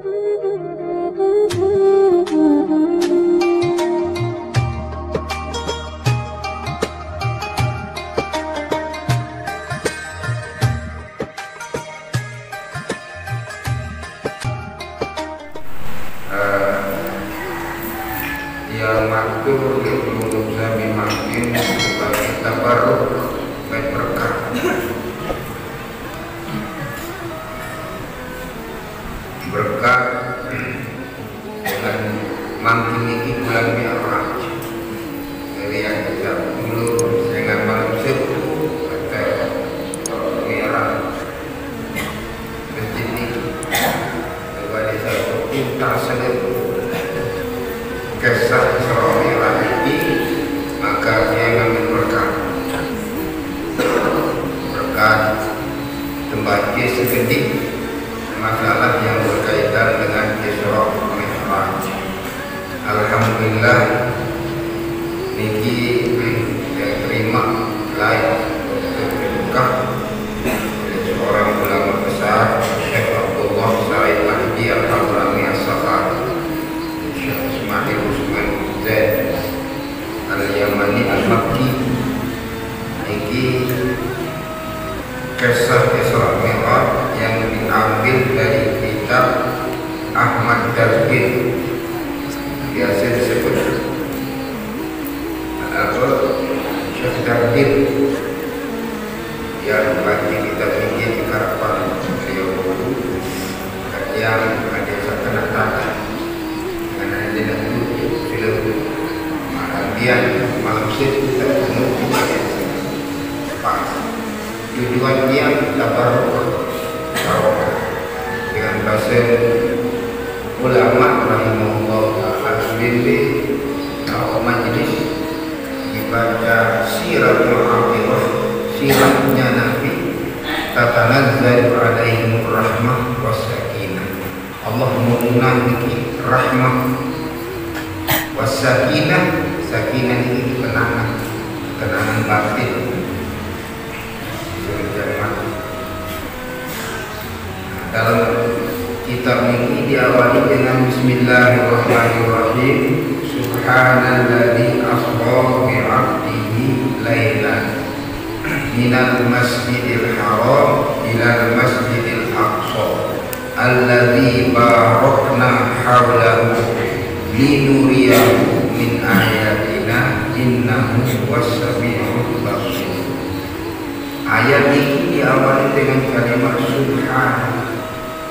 yang maktur untuk saya makin sebagai tabarruk dan berkah. Berkah dengan makin ini bulan Mi'raj. Dari yang kita dulu dengan malam Sabtu kata Mi'raj masjid ini kepada satu cinta seluruh kisah Isra Mi'raj ini, maka dia mengambil berkah tembaga seketik masalah yang berkaitan dengan Isra Mi'raj. Alhamdulillah niki yang terima layak berkah oleh seorang ulama besar Syekh Abdullah Said Mahdi Al-Hadrami As-Sakhari, Syekh Ismail Usman Zaid Al-Yamani Al-Makki. Niki kisah Isra Mi'raj yang diambil dari kitab Ahmad Darbin, biasa disebut Syekh Darbin, yang baca kitab ini di Karapan beliau dulu yang ada seakan-akan karena dia nak duduk film kemudian malam Sabtu kita penuh pas tujuan dia tabarruk dengan bahasa ulama rahimahullah ta'ala kalau majlis dibaca siratul akhirah, siratnya Nabi, tatanazzalu alaihim rahmah wassakinah. Allah menunjukkan rahmah wassakinah, sakinah ini kenangan batin. Dalam kitab ini diawali dengan Bismillahirrahmanirrahim. Subhanalladzi asra bi 'abdihi lailan minal masjidil haram ilal masjidil aqsa alladzi barakna hawlahu linuriyahu min ayatina innahu was-sami'ul basir. Ayat ini diawali dengan kalimat Subhan,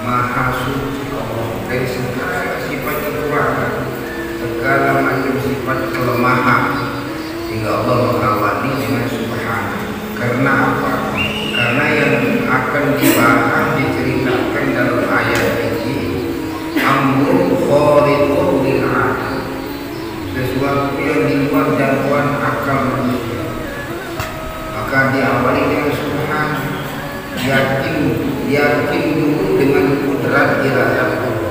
Maha suci Allah dari segala sifat kekurangan, segala macam sifat kelemahan, hingga Allah mengawali dengan Subhan. Karena apa? Karena yang akan dibahas diceritakan dalam ayat ini amrun khariqun lil 'ada, sesuatu yang di luar jangkauan akal manusia. Maka diawali dengan Subhan, yakin dulu dengan kudrat iradah Allah,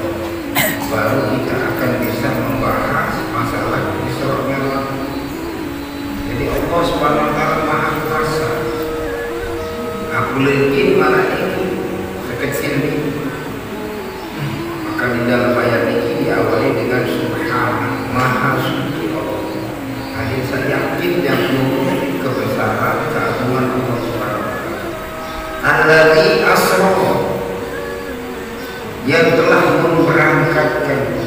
baru kita akan bisa membahas masalah Isra Mi'raj. Jadi Allah Subhanahu wa taala Maha Kuasa. Aku yakin malah ini sekecil ini. Maka di dalam ayat ini diawali dengan Subhan, Maha suci Allah. Jadi saya yakin yang dulu kebesaran keagungan Allah Subhanahu wa taala. Alladzi asra, yang telah memberangkatkan.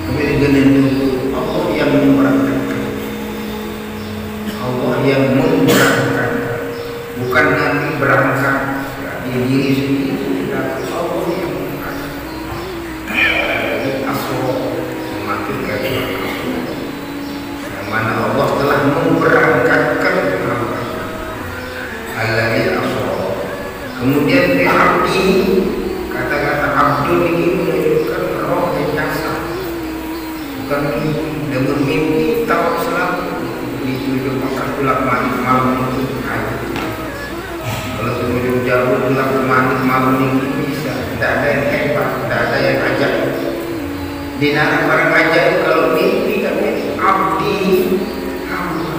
Kemudian dengan itu Allah yang memberangkatkan, Allah yang memberangkatkan, bukan Nabi berangkat di diri sendiri, tapi Allah yang berangkat. Alladzi asra memakilkan yang mana Allah telah memberangkatkan alladzi asra. Kemudian di abdi, kata-kata abdul ini menunjukkan roh dan jasad, bukan dengan mimpi tahu selalu itu maka tulak manik malam itu aja. Kalau sebelum jauh tulak manik malam ini bisa, tidak ada yang hebat, tidak ada yang ajaib. Di antara barang ajaib kalau mimpi tapi abdi hamba,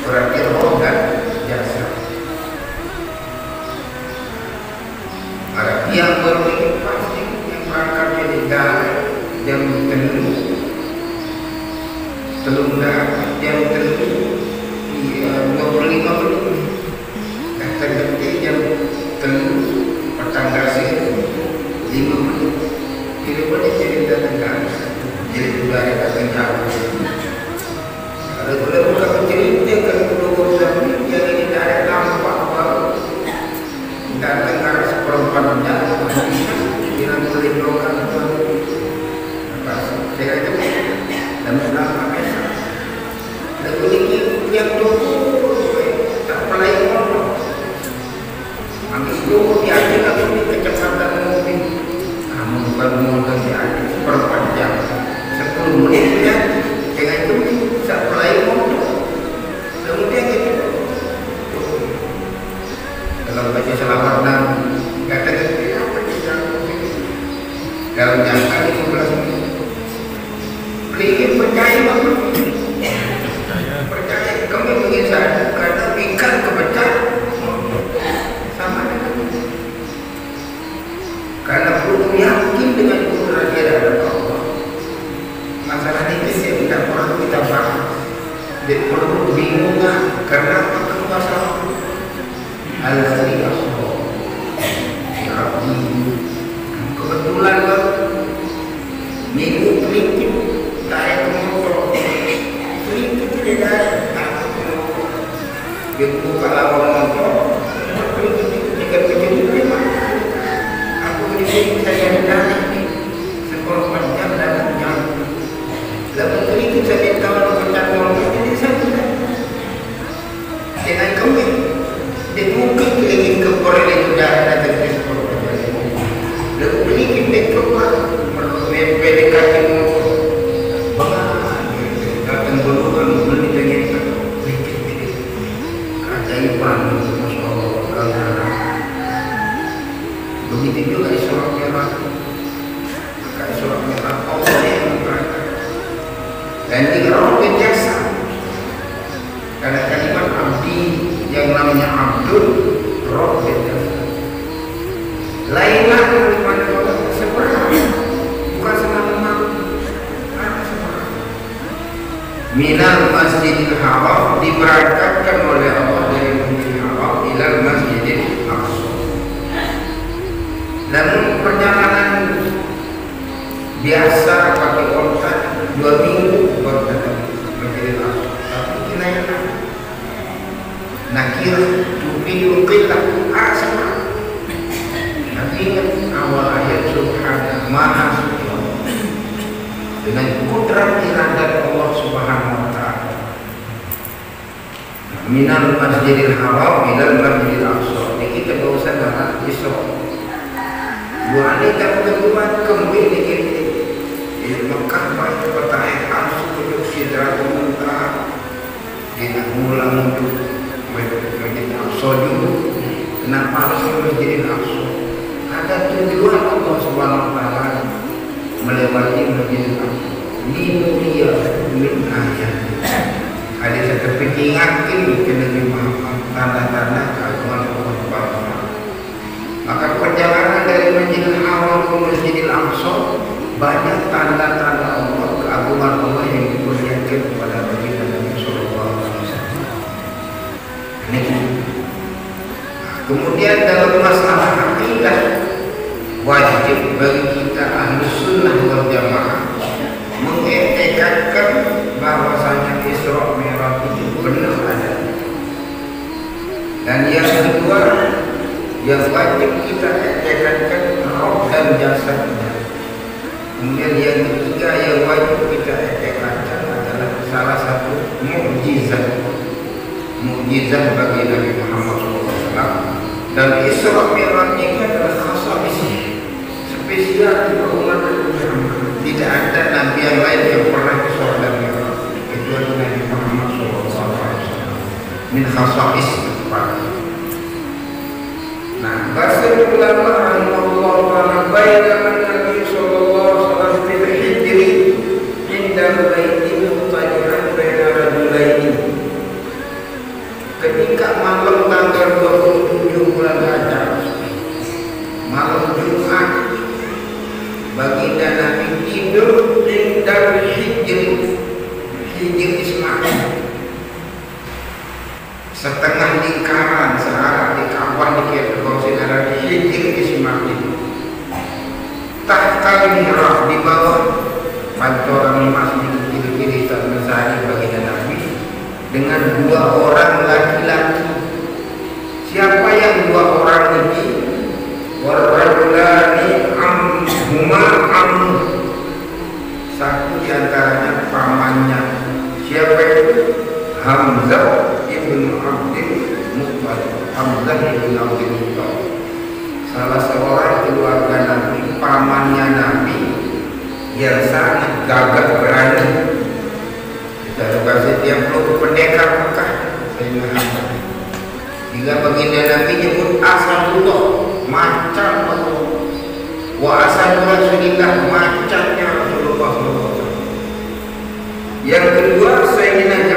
berarti roh dan jasad. Yang berlipat jam telung jam 25 menit kata detik jam telung petang kasih 5 menit kira boleh jadi datang jadi budaya datang jauh kalau buka cerita kalau dulu zaman yang ini ada nampak baru datang ke seperempatnya bilang melindungi saya kata dan menang biasa dan ini yang dulu tak pernah ngomong ambil dulu di akhir aku di kecepatan mobil kamu bukan mobil di akhir seperempat jam 10 menit ya dengan itu tak pernah ngomong kemudian gitu kalau baca selawat dan kata apa dalam jangka 15 menit beli percaya banget percaya kami ingin saya karena ikan kepecah sama dengan karena perlu yakin dengan kudrat dia ada Allah masalah ini saya tidak perlu kita bahas dia perlu bingung karena apa kekuasaan al-Fatih Allah ya Rabbi kebetulan minggu kelingking tak ada motor kelingking tidak ada dia buka lawang motor jika kecil memang aku ini saya dari ini seperempat jam dan jam lalu kelingking saya tahu dengan motor jadi saya tidak dengan kami dia mungkin kelingking keluar itu dah datang ke seperempat jam lalu kelingking dia keluar PDKT motor datang dulu beli dengan keajaiban Masya Allah begitu juga Isra Mi'raj maka Isra Mi'raj Allah yang berkata dan roh bijaksana karena kalimat abdi yang namanya abdul roh bijaksana lainlah kalimat Allah sebenarnya bukan semata-mata minal masjidil haram diberangkatkan oleh Allah dari masjidil haram ilal masjidil aqsa dan perjalanan biasa pakai onta 2 minggu baru datang masjidil aqsa tapi kinayah nakir tufidu qillah sama nanti ingat awal ayat subhanallah maha suci dengan kudrat iradat Allah Subhanahu wa taala. Minal masjidil haram ilal masjidil aqsa. Ini kita berusaha dengan Isra. Wanita kebetulan kembali di Mekah pada pertanyaan arsu untuk Sidratul Muntaha. Dia ulang untuk masjidil aqsa dulu. Kenapa harus masjidil aqsa? Ada tujuan Allah Subhanahu wa taala melewati masjidil aqsa limulia min ayat ada satu pengingatin ke Nabi Muhammad tanda-tanda keagungan Allah Subhanahu wa taala maka perjalanan dari masjidil haram ke masjidil aqsa banyak tanda-tanda Allah keagungan Allah yang diperlihatkan kepada baginda Nabi sallallahu alaihi wasallam kemudian dalam masalah akidah wajib bagi kita ahli sunnah wal jamaah mengiktikadkan bahwasanya Isra Mi'raj itu benar ada dan yang kedua yang wajib kita iktikadkan roh dan jasadnya kemudian yang ketiga yang wajib kita iktikadkan adalah salah satu mukjizat bagi Nabi Muhammad SAW dan Isra Mi'raj ini adalah khasa'is spesial di umat Muhammad. Tidak ada nabi yang lain yang pernah Isra dan Mi'raj kecuali Nabi Muhammad SAW. Min khasa'is. Nah, bahasa ulama rahimahullah ta'ala bainaman Nabi sallallahu alaihi wasallam fil hijri inda baiti mutajiran baina rajulaini. Ketika malam tanggal 27 bulan Rajab, malam Jumat, baginda tidur dari Hijr Ismail, setengah lingkaran searah di kawan di konsideran Hijr Ismail. Tahta mihrab, di bawah pancoran emas di kiri-kiri terbesar baginda Nabi dengan dua orang laki-laki. Siapa yang dua orang ini? Warrajulani amhuma ammu, satu diantaranya pamannya. Siapa itu? Hamzah ibn Abdul Muttalib. Hamzah ibn Abdul Muttalib, salah seorang keluarga Nabi, pamannya Nabi yang sangat gagah berani. Kita kasih tiap peluk pendekar Mekah. Jika baginda Nabi nyebut Asadullah, macam Allah, wa asadu Rasulillah, macamnya Rasulullah SAW. Yang kedua Sayyidina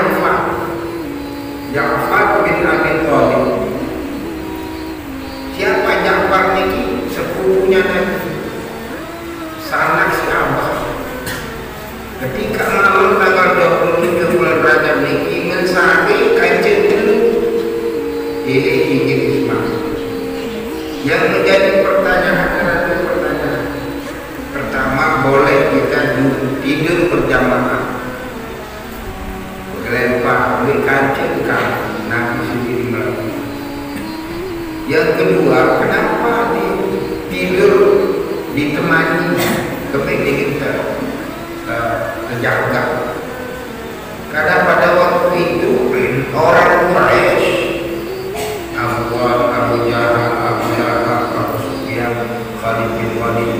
Ja'far bin Abi Thalib. Siapa Ja'far ini? Sepupunya Nabi, sanak si Abah. Ketika malam tanggal 23 bulan Rajab ini mensahari kancing dulu ini Hijr Ismail. Yang menjadi pertanyaan adalah pertanyaan pertama, boleh kita tidur berjamaah, lempar oleh kancing kan Nabi sendiri melakukan. Yang kedua, kenapa tidur ditemani kepingin terjaga? Karena pada waktu itu orang Quraisy, Abu Jahal, Abu Sufyan, Khalid bin Walid,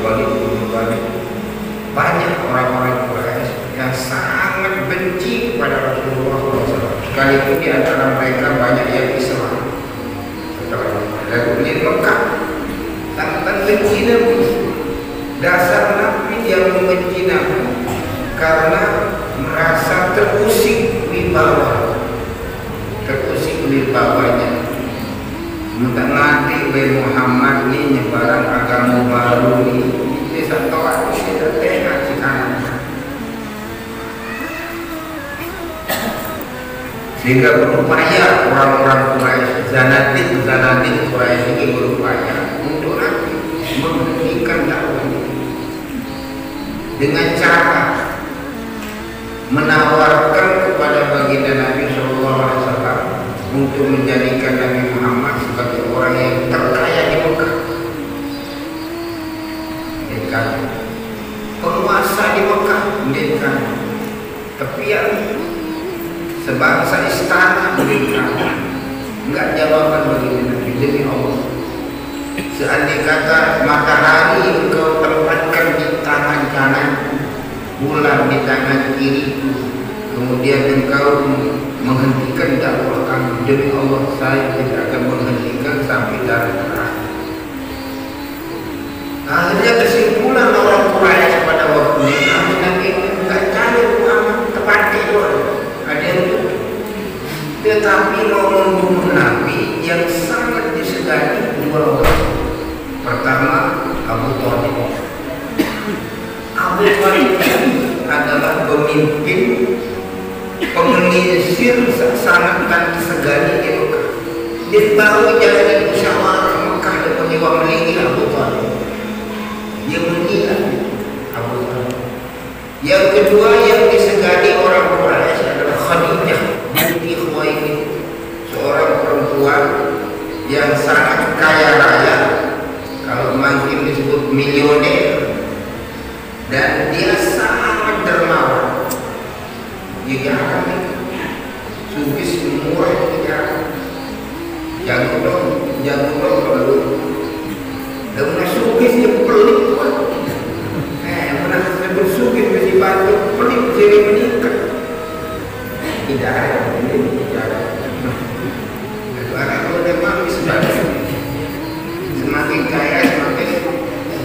banyak orang-orang Quraisy yang sangat benci kepada Rasulullah SAW. Sekalipun di antara mereka banyak yang Islam. Lalu di Mekah sangat benci Nabi. Dasar Nabi yang membenci Nabi karena merasa terusik wibawanya. Minta nanti Muhammad ini nyebaran agama baru ini satu waktu tidak tengah sekarang. Sehingga berupaya orang-orang Quraisy, zanatik Quraisy ini berupaya untuk Nabi menghentikan dakwah dengan cara menawarkan kepada baginda Nabi SAW untuk menjadikan Nabi Muhammad sebagai orang yang terkaya di Mekah, penguasa di Mekah, tapi yang sebangsa istana enggak jawaban baginda Nabi. Demi Allah, seandainya kata matahari engkau tempatkan di tangan kanan, bulan di tangan kiri, kemudian engkau menghentikan dakwah kami, demi Allah saya tidak akan menghentikan sampai darah terakhir. Akhirnya kesimpulan orang Quraisy pada waktu ini, Nabi enggak cari Muhammad tepat itu, ada yang itu. Tetapi mau membunuh Nabi yang sangat disegani dua orang. Pertama, Abu Thalib. Abu Thalib adalah pemimpin pengelisir sangat dan disegani di Mekah. Dia baru jalan musyawarah Mekah dan menyewa melinggi Abu Thalib. Dia mengira Abu Thalib. Yang kedua yang disegani orang Quraisy adalah Khadijah binti Khuwailid, seorang perempuan yang sangat kaya raya, kalau mungkin disebut milioner, dan dia sangat dermawan. Dia jarang sugis murah, jago dong perlu. Dan sugis dia pelit tuan. Mana sebut sugis mesti bantu pelit jadi meningkat. Tidak ada ini tidak. Kalau memang sudah semakin kaya semakin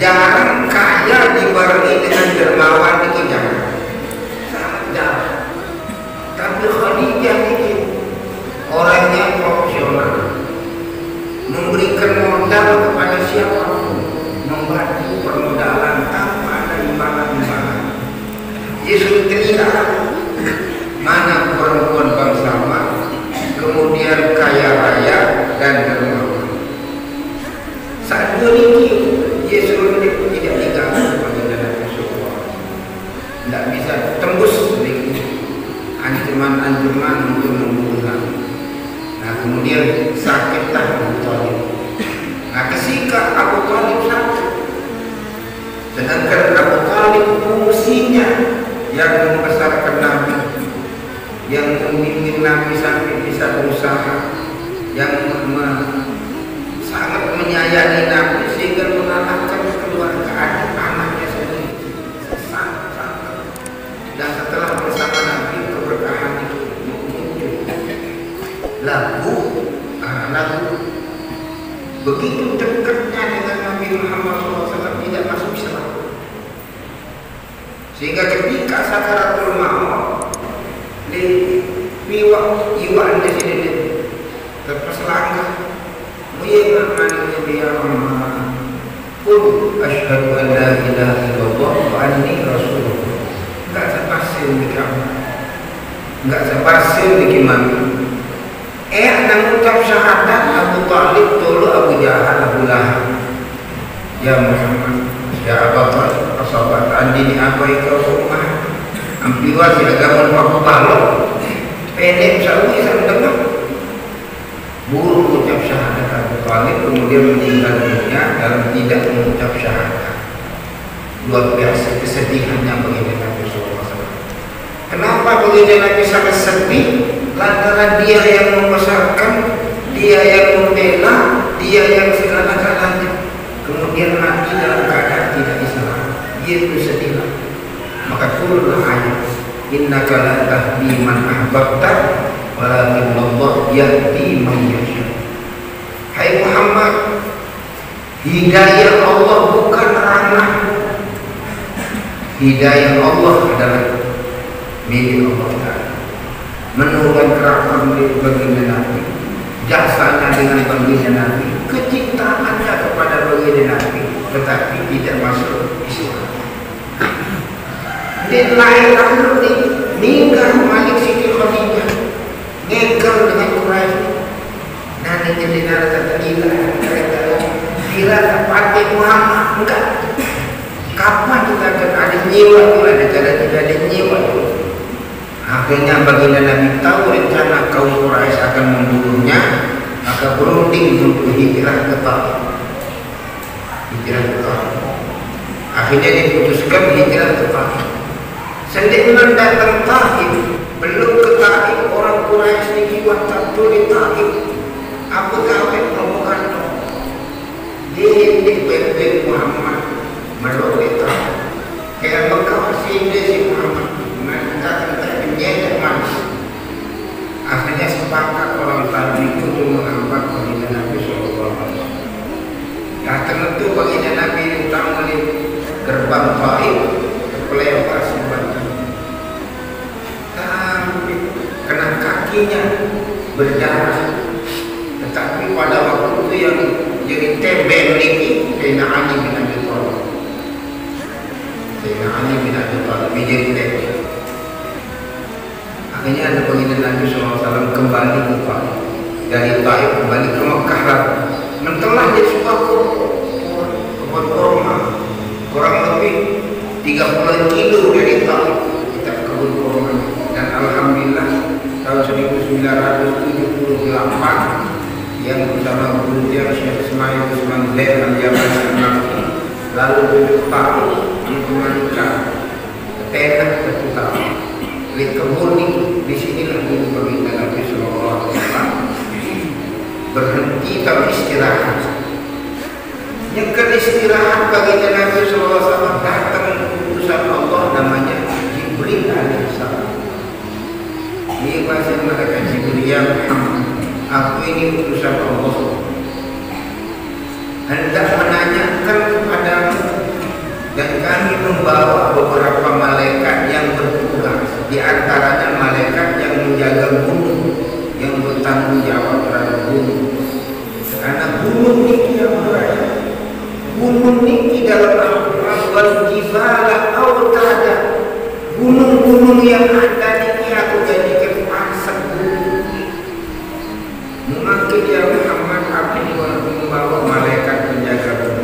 jarang kaya dibarengi dengan dermawan itu jangan. Sangat jarang. Tapi Khadijah ini orangnya profesional, memberikan modal kepada siapapun, membantu ancaman-ancaman untuk membunuh Nabi. Nah kemudian sakitlah Abu Thalib. Nah ketika Abu Thalib sakit, sedangkan Abu Thalib fungsinya yang membesarkan Nabi, yang membimbing Nabi sampai bisa berusaha, yang sangat menyayangi Nabi sehingga mengalahkan keluarga anak-anaknya sendiri. Dan setelah bersama Nabi keberkahan itu muncul. Lagu begitu dekatnya dengan Nabi Muhammad SAW tidak masuk Islam. Sehingga ketika sakaratul maut di iwan di sini terperselangkah muyamani ya Allah qul asyhadu an la ilaha illallah wa anni rasulullah. Enggak sepasir di kamu, enggak sepasir di kimami. Nang ucap syahadat Abu Thalib tolu Abu Jahal Abu Lahab. Ya Muhammad, ya Abu Thalib, asabat andini apa ikau rumah ampiwa si agama Pak Balok pendek selalu bisa mendengar buruk ucap syahadat Abu Thalib kemudian meninggal dunia dalam tidak mengucap syahadat. Luar biasa kesedihannya bagi Nabi SAW. Kenapa bagi Nabi sangat sedih? Lantaran dia yang membesarkan, dia yang membela, dia yang segala-galanya, kemudian mati dalam keadaan tidak Islam. Dia itu sedihlah. Maka turunlah ayat innaka la tahdi man ahbabta walakin Allah yahdi man yasha. Hai Muhammad, hidayah Allah bukan rahmat. Hidayah Allah adalah milik Allah Ta'ala. Menurunkan karakter baginda Nabi, jasanya dengan baginda Nabi, kecintaannya kepada baginda Nabi, tetapi tidak masuk Islam. Di lain lalu meninggal Malik Siti Khadijah, ngekel dengan Quraisy. Nanti jadi narasi gila pakai Muhammad enggak. Kapan kita akan ada nyiwa? Ada cara tidak ada nyiwa. Akhirnya baginda Nabi tahu rencana kaum Quraisy akan membunuhnya, maka berunding untuk hijrah ke Taif. Akhirnya diputuskan hijrah ke Taif. Sedangkan datang Taif, belum ke Taif, orang Quraisy dikiwat satu di Taif. Abu Talib rombongan di benteng Muhammad melalui Taif. Kayak Mekah si Muhammad. Akhirnya sepakat orang tadi itu menghambat baginda Nabi SAW. Nah tentu baginda Nabi datang dari gerbang Taif kelewat sebentar. Tapi kena kakinya berdarah. Tetapi pada waktu itu yang jadi tembeng ini Sayyidina Ali bin Abi Thalib. Sayyidina Ali bin Abi Thalib menjadi tembeng. Akhirnya ada baginda Nabi SAW kembali ke Taif, dari Taif kembali ke Mekah, mentelah di sebuah kebun kurma kurang lebih 30 kilo dari Taif kita kebun kurma. Dan alhamdulillah tahun 1978 yang bersama Guru Tiang Syekh Ismail Usman Zain Al-Yamani lalu ke Taif mengajukan tenak ke Taif. Di kebun ini, di sinilah dulu baginda Nabi SAW berhenti tapi istirahat. Yang istirahat baginda Nabi SAW datang utusan Allah namanya Jibril alaihissalam. Ini bahasa mereka Jibril ya Muhammad, aku ini utusan Allah, hendak menanyakan kepadamu. Dan kami membawa beberapa malaikat yang bertugas, di antaranya malaikat yang menjaga gunung, yang bertanggung jawab terhadap gunung. Karena gunung ini yang berada, gunung ini dalam Al-Quran jibala autada, gunung-gunung yang ada ini aku jadikan pasak gunung. Mungkin ya Muhammad, aku membawa malaikat penjaga gunung.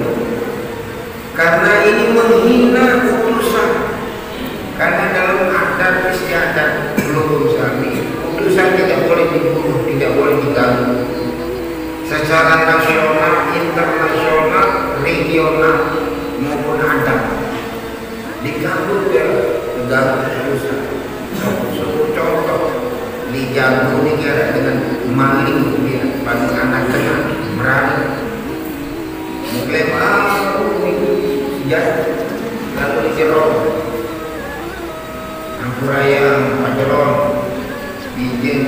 Karena ini menghina utusan. Karena dalam adat istiadat belum suami putusan tidak boleh dibunuh, tidak boleh diganggu. Secara nasional, internasional, regional maupun adat diganggu ya, diganggu putusan. Suatu contoh di Jago ini kira dengan maling dia pada anak kena berani mengklaim sejak lalu dijerong Ampuraya Pajeron bijin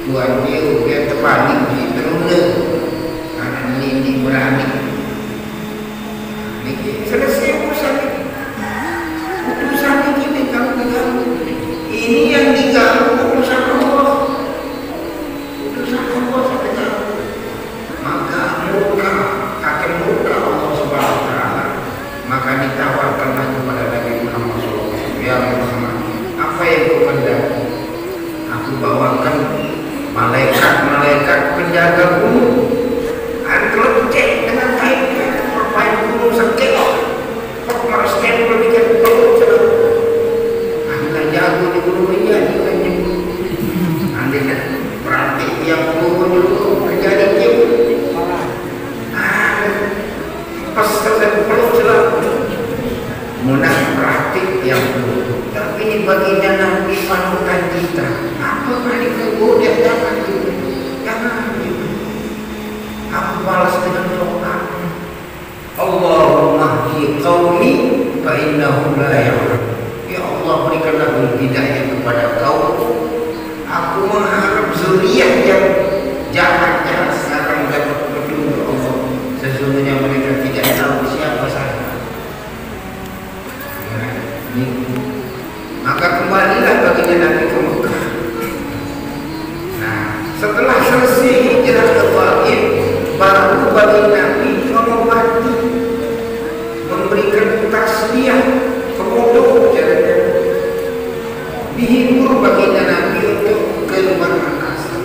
Tuan Dio dia terbalik di terunda karena ini berani ini selesai urusan ini kalau diganggu ini yang diganggu urusan Allah sampai tahu maka murka akan murka Allah Subhanahu wa taala maka ditawarkanlah kepada Nabi Muhammad SAW ya Muhammad apa yang kau kehendaki aku bawakan malaikat penjaga gunung antum cek dengan kain perpain gunung sakit kok harus stempel bikin peluk anda jago di gunung menjadi andainya berarti yang turun dulu terjadi kiu pas selesai peluk selalu munah praktik yang dulu tapi ini baginda Nabi panutan kita apa kali kemudian jangan aku balas dengan doa Allahumma hdi qaumi fa innahum la ya'lamun ya Allah berikanlah hidayah kepada kaum aku mengharap zuriat yang jahat sekarang dapat petunjuk Allah sesungguhnya mereka tidak tahu siapa saya maka kembalilah baginda Nabi ke Mekah. Nah, setelah selesai hijrah ke Taif, baru baginda Nabi mengobati, memberikan tasbih, pemodo jalan-jalan, dihibur baginda Nabi untuk keluar angkasa.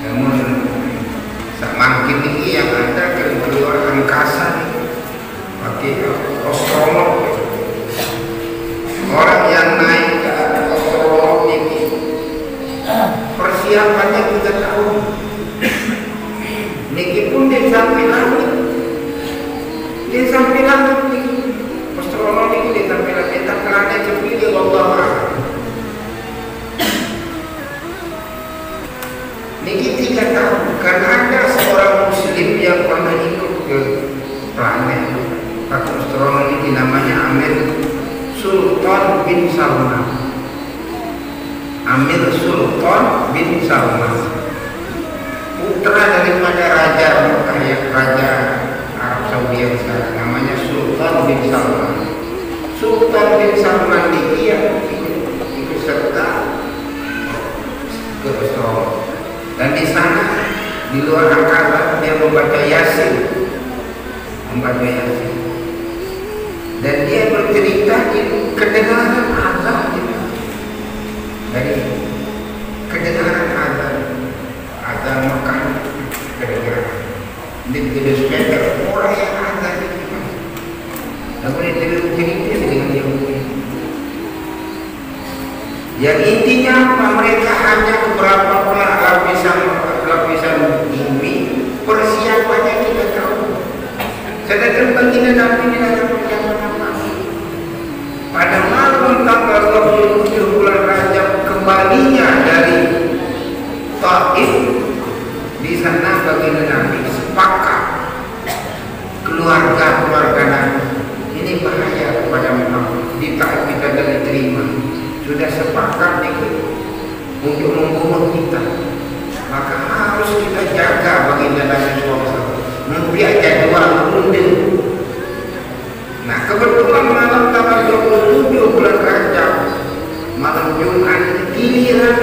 Namun, semakin tinggi yang ada keluar angkasa pakai astronot orang yang naik ke atas astronot ini persiapannya 3 tahun niki pun dia sampai langit astronot ini dia sampai langit tak kerana kepilih Allah niki 3 tahun karena ada seorang muslim yang pernah ikut ke planet pakai astronot ini namanya Amir Sultan bin Salman. Amir Sultan bin Salman putra daripada raja raja Arab Saudi yang sekarang namanya Sultan bin Salman. Sultan bin Salman dia ikut serta ke astronot dan di sana di luar angkasa dia membaca Yasin dan dia bercerita di kedengaran azan dari kedengaran azan Mekah kedengaran di speaker orang yang azan itu namun dia cerita dengan yang yang intinya apa mereka hanya beberapa lapisan bumi persiapannya kita tahu. Sedangkan baginda Nabi tidak apa-apa. Pada malam tanggal 27 bulan Rajab kembalinya dari Taif, di sana baginda Nabi sepakat keluarga Nabi ini bahaya kepada Muhammad. Di Taif kita tidak diterima. Sudah sepakat untuk membunuh kita. Maka harus kita jaga baginda Nabi SAW. Membiak jadwal mundur. Nah kebetulan malam tanggal 27 bulan Rajab malam Jumat giliran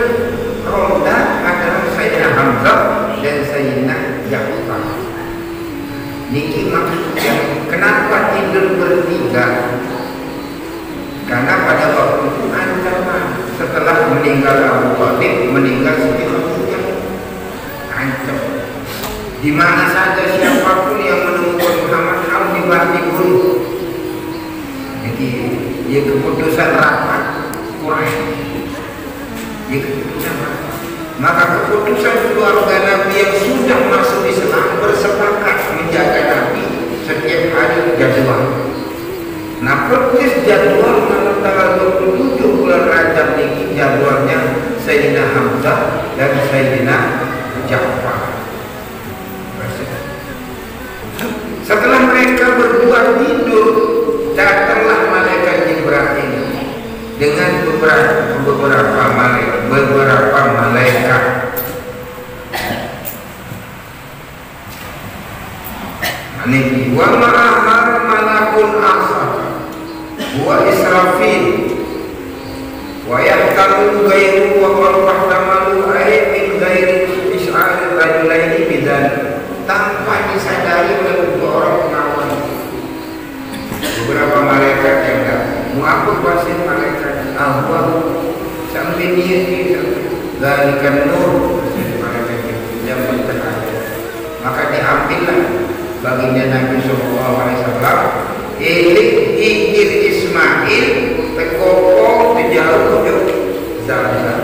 ronda adalah Sayyidina Hamzah dan Sayyidina Ja'far. Niki maksudnya kenapa tidur bertiga? Karena pada waktu itu ancaman setelah meninggal Abu Thalib meninggal Siti Khadijah ancam. Di mana saja siapapun yang menemukan Muhammad harus dibunuh. Jadi Ya keputusan rapat Quraisy. Ya keputusan rapat. Maka keputusan keluarga Nabi yang sudah masuk Islam bersepakat menjaga Nabi setiap hari jadwal. Nah, persis jadwal tanggal 27 bulan Rajab ini jadwalnya Sayyidina Hamzah dan Sayyidina Ja'far. Setelah mereka berdua tidur, datanglah malaikat Jibril dengan beberapa malaikat. Ini wa ma'ahar malakun akhar wa Israfil wa yahtamu ghairu wa qad fahtamalu ayat min ghairi is'al rajulaini bidan, tanpa disadari oleh dua orang pengawal. Beberapa malaikat yang datang, mu'abud wasil malaikat Allah sambil diri dalikan nur malaikat yang bercahaya. Maka diambillah baginda Nabi SAW Hijir Ismail tekoko jauh Zam-Zam.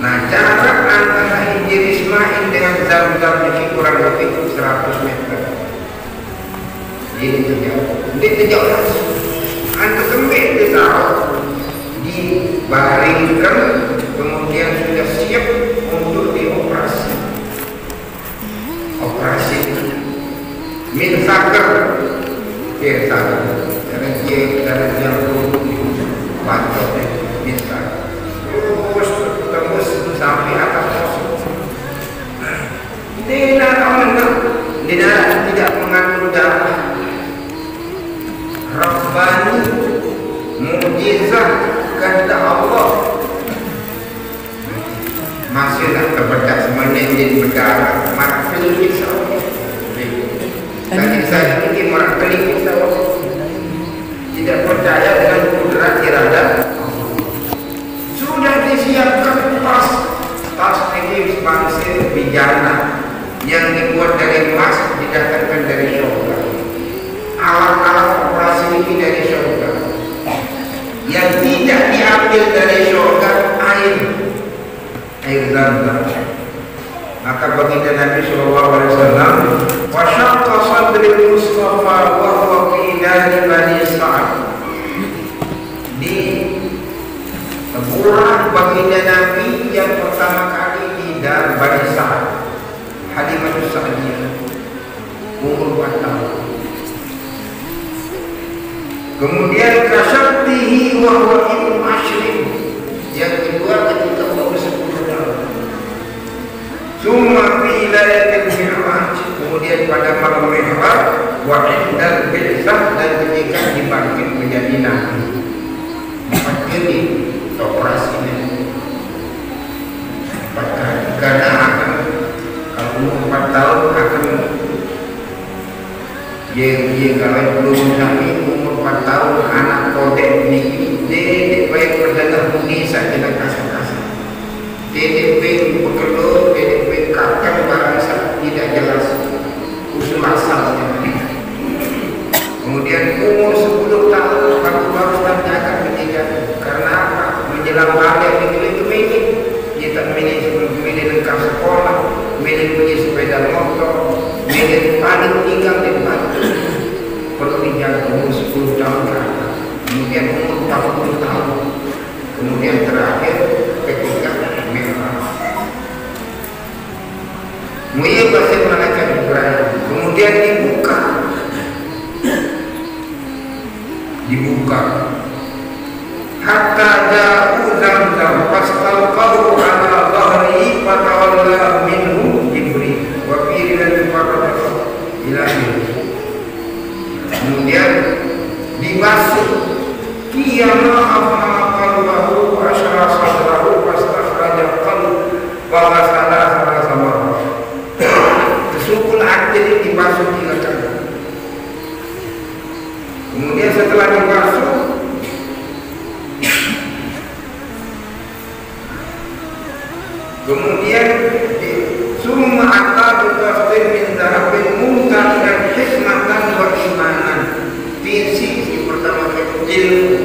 Nah, jarak antara Hijir Ismail dengan Zam-Zam ini kurang lebih 100 meter. Jadi terjauh langsung. Antar tempat ditaruh, dibaringkan, kemudian sudah siap untuk dioperasi. Operasi min sakar, ya sakar, karena dia bacot min sakar, terus tembus sampai atas musuh. Tidak mengandung darah. Rabbani mujizat kata Allah. Masih tak terbedak semenit berdarah. Makfil insyaAllah. Tadi saya ini orang kali insyaAllah tidak percaya dengan kudrat irada. Sudah disiapkan tas ini pangsir bijana yang dibuat dari emas, didatangkan dari surga. Alat-alat operasi ini dari surga. Yang tidak diambil dari surga, air Zam-Zam. Maka baginda Nabi SAW, wa syaqqa sadril Mustafa wa huwa fi dari Bani Sa'ad. Di bulan baginda Nabi yang pertama kali di dari Bani Sa'ad, Halimatus Sa'diyah, umur 4 tahun. Kemudian kasyabtihi wa huwa ibnu Ashrin, yang kedua ketika umur 10 tahun. Summa fi lailatul mi'raj, kemudian pada malam Mi'raj, wa indal bi'tsah, dan ketika dibangkit menjadi nabi. 4 kali operasinya. 4 kali, karena akan kalau umur 4 tahun akan dia kalau belum nabi umur 4 tahun anak kodek ini dia baik berdagang budi saja nak kasar-kasar. Dia baik berkelur, dia baik kakak barang tidak jelas usul asalnya. Kemudian umur 10 tahun baru tanjakan ketiga. Karena apa? Menjelang balik itu milih. Dia tak milih lengkap sekolah, milih punya sepeda motor, milih paling tinggal di batu. Perlu dijaga umur 10 tahun ke atas. Kemudian umur 40 tahun. Kemudian terakhir ketika Mi'raj. Mu'iyah bahasa malaikat Jibril. Kemudian dibuka. Hatta ja'u Zam-Zam fastalqahu ala dhahri fatawalla minhu Jibril wa fi riwayatin ilahi. Kemudian dibasuh kiyama afaqallahu asyara sadrahu fastakhraja qalb wa ghasala sama. Kesukul hati dibasuh 3 kali. Kemudian setelah dibasuh, kemudian summa atta bi min dhahabin mumtan dan hikmatan wa imanan. Visi pertama kali ilmu.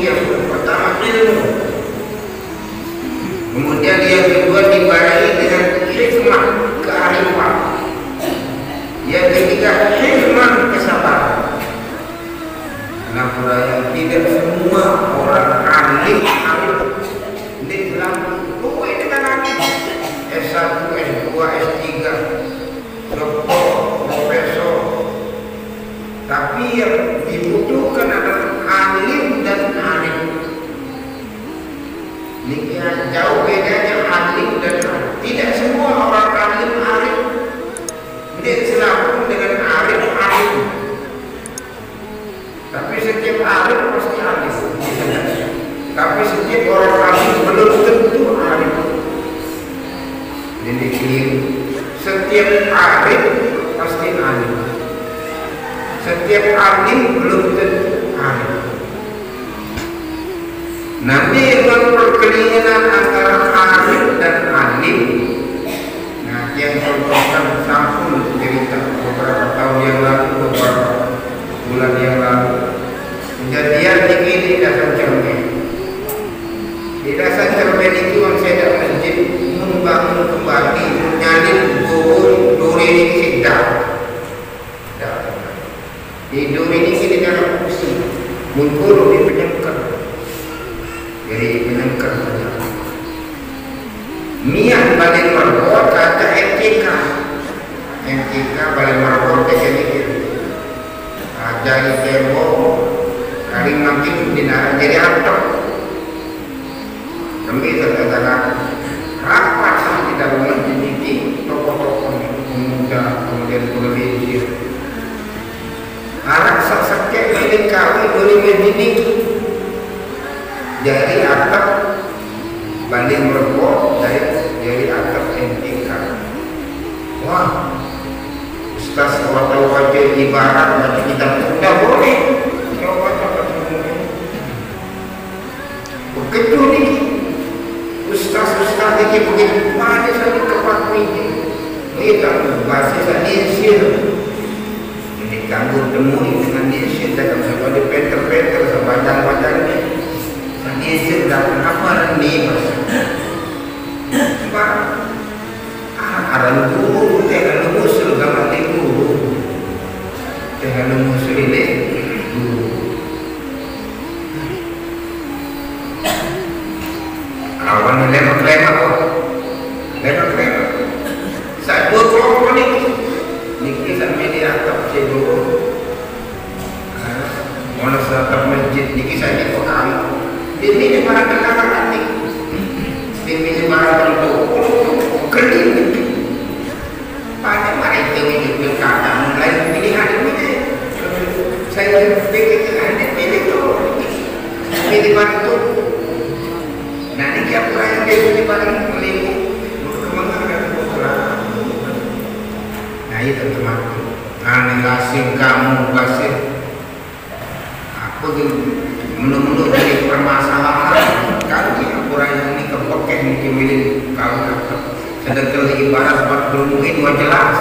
yang pertama ilmu, kemudian yang kedua dibarengi dengan hikmah kearifan, yang ketiga hikmah kesabaran. Karena budaya tidak semua orang alim ini bilang kowe dengan alim S1, S2, S3, doktor, profesor. Tapi yang dibutuhkan adalah alim dan arif. Ini jauh bedanya alim dan arif. Tidak semua orang alim arif. Tidak selalu dengan arif. Tapi setiap arif pasti alim. Tapi setiap orang alim belum tentu arif. Jadi setiap arif pasti alim. Setiap alim belum tentu alim. Nabi yang perkelilingan antara arif dan alim. Nah, yang merupakan sampul cerita beberapa tahun yang lalu, beberapa bulan yang lalu, kejadian di Dasar Cermen. Di Dasar Cermen itu yang saya masjid membangun kembali, menyalin duri ini sidang. Di duri ini kita dalam pusing, mengkurung di penyengker. Jadi penyengker saja. Niat balik merbot kata MTK balik merbot teknik. Jadi tembok, kali makin dinara jadi apa? Kami terkatakan rapat di dalam mendidik tokoh-tokoh pemuda, kemudian pengelintir. Anak sakit milik kami boleh mendidik. Jadi atap balik merebut dari atap MTK. Wah, Ustaz tahu wajah ibarat macam kita tidak boleh. Coba begitu nih. Ustaz ini begitu mana saja kepak ini. Kita bahasa Indonesia. Ini kamu temui dengan Indonesia dalam sebuah peter sepanjang-panjangnya. Indonesia dalam apa ini mas? Sebab aran guru tengah musul gambar guru tengah musul ini guru. Awan lemak kok. Saya buat kelompok niki sampai di atap sedo. Mana atap masjid niki saya kok kami. Ini para kendaraan nih. Ini para tentu. Kerja. Pada mereka ini berkata mulai pilihan ini. Saya pikir ada pilih tu. Pilih bantu. Nanti siapa yang pilih barang melingkup. Nah itu teman-teman. Analisasi kamu kasih. Apa menurut dari permasalahan kali ukuran ini kepoket mungkin kalau sedang ibarat buat bermuin jelas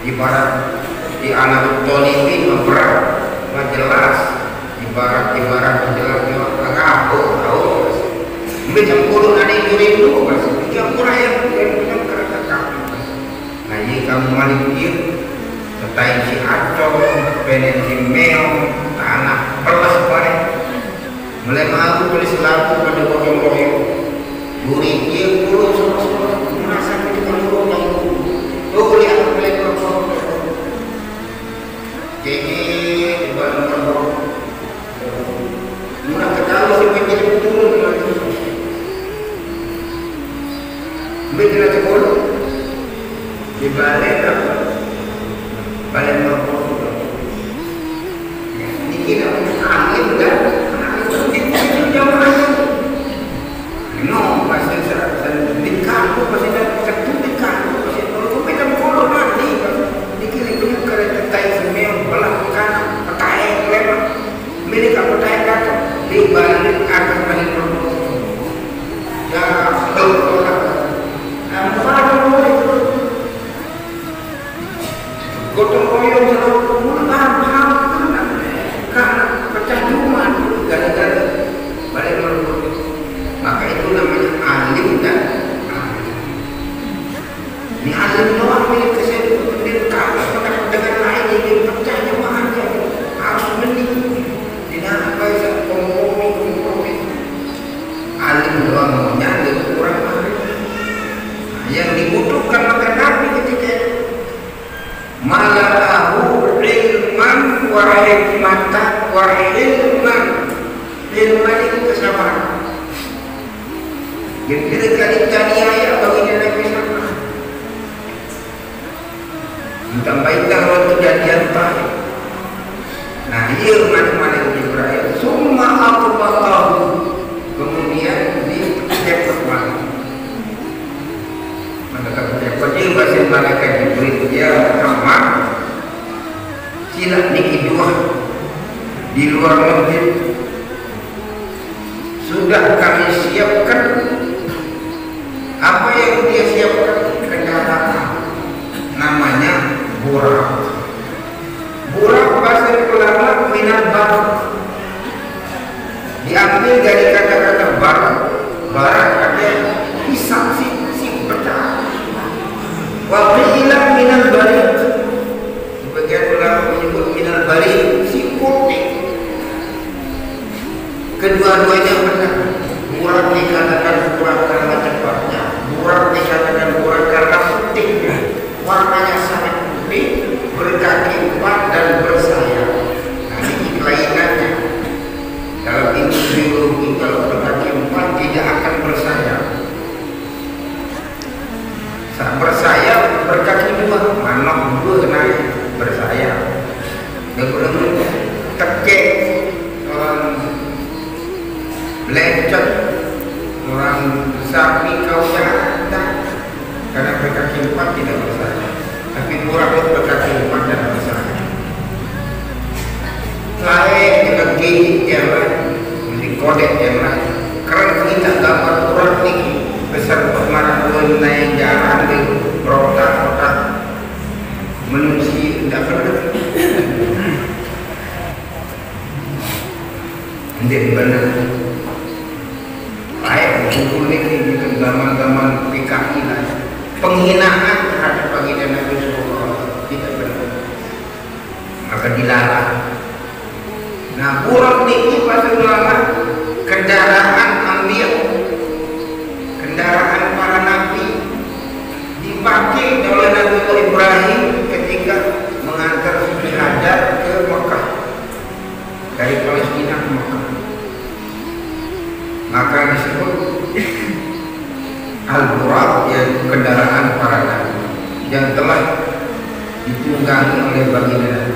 ibarat di anak tolibin berat jelas ibarat jelas agak tahu macam kurun ada yang rindu macam kurang yang kereta kami. Nah ini kamu malikir setai si acong penen si meong tanah pelas bareng mulai malu boleh selaku pada boyong-boyong duri dia puluh semua merasa kita boyong boleh aku boleh boyong jadi boyong murah ketawa si menjadi turun betul sekolah di balik apa balik boyong ini kita alim kan no, masih di kampung masih ada satu di kampung masih kalau kita mau nanti dikira punya kereta tai semua belakang petai lebar milik petai kata di balik akan balik ya betul apa boleh gotong royong selalu paham karena pecah rumah Kira-kira kali taniaya bagi Nabi sama. Tambahkan waktu kejadian Taif. Nah, ia mana-mana Jibril. Semua aku tahu. Kemudian dicekut mana? Maka kata dia bahasa malaikat Jibril, ya Muhammad, sila niki dua di luar masjid. Sudah kami siapkan apa yang dia siapkan, kendaraan namanya burak. Burak bahasa ulama minat barak, diambil dari kata-kata barak. Barak ada hisap si pecah. Waqilah minal barid, sebagian ulama menyebut minal barid, si putih. Kedua-duanya benar. Burak dikatakan burak karena cepatnya, burak dikatakan burak karena putihnya. Warnanya sangat putih, berkaki empat dan bersayap. Nah, ini kelainannya. Dalam ilmu biologi, kalau berkaki empat tidak akan bersayap. Saat bersayap berkaki dua, manok dua naik bersayap. Kemudian tekek, orang lecet, orang sapi kau jangan, karena berkaki empat tidak bersayap. Tapi burak itu berkaki empat dan bersayap. Lain dengan gigit yang lain, mesti kodek yang lain. Karena kita gambar burak ini besar pemaran naik jalan di rotak-rotak manusia tidak pernah. Tidak benar. Baik buku ini juga zaman-zaman PKI lah. Penghinaan terhadap baginda Nabi SAW tidak benar. Maka dilarang. Nah, burak ini bahasa ulama kendaraan ambil, kendaraan para nabi, dipakai oleh Nabi Ibrahim ketika mengantar Siti Hajar ke Mekah, dari Palestina ke Mekah. Maka disebut Al-Burak, yaitu kendaraan para nabi yang telah ditunggangi oleh baginda Nabi.